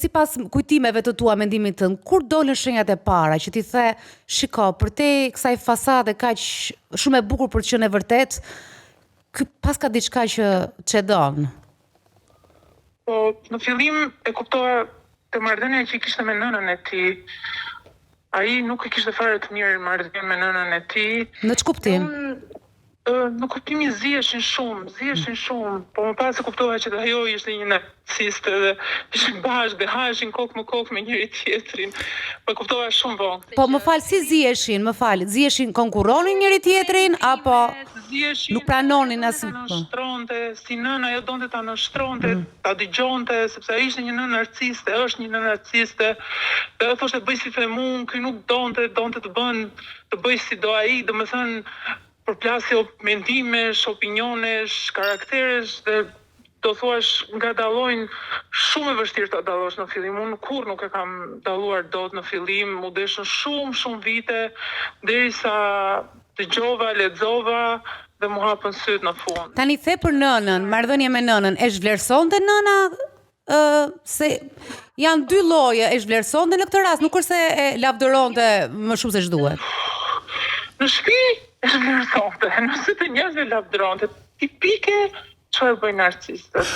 sipas kujtimeve të tua, mendimit tënd, kur dolën shenjat e para që ti the, shiko, përtej kësaj fasade kaq shumë e bukur për të qenë e vërtet, pas ka diçka që çedon? Po, në fillim e kuptova të marrëdhënia që i kishte me nënën e tij. Ai nuk e kishte fare të mirë marrëdhënien me nënën e tij. Në ç'kuptim? Në kuptimin ziheshin shumë, po më pas e kuptova që ajo ishte një narcisiste dhe ishin bashkë dhe haheshin kokë më kokë me njëri tjetrin. Po e kuptova shumë vonë. Po më fal, si ziheshin? Ziheshin konkurronin njëri tjetrin apo nuk pranonin as nështronte, si nëna ajo donte ta nështronte, ta dëgjonte, sepse ai ishte një nënë narciste, është një nënë narciste. Dhe ajo thoshte bëj si themun, ky nuk donte të bëj si do ai, domethënë përplasje mendimesh, opinionesh, karakteresh dhe do thuash nga dallojnë shumë e vështirë ta dallosh në fillim. Unë kurrë nuk e kam dalluar dot në fillim, u deshën shumë vite derisa dëgjova, lexova dhe mu hapën syt në fund. Tani the për nënën, marrëdhënie me nënën, e zhvlerësonte nëna se janë dy lloje, e zhvlerësonte në këtë rast, nuk është se e lavdëronte më shumë se ç'duhet. Në shtëpi e zhvlerësonte, nëse të njerëzve lavdëronte, tipike çfarë bëjnë narcistët.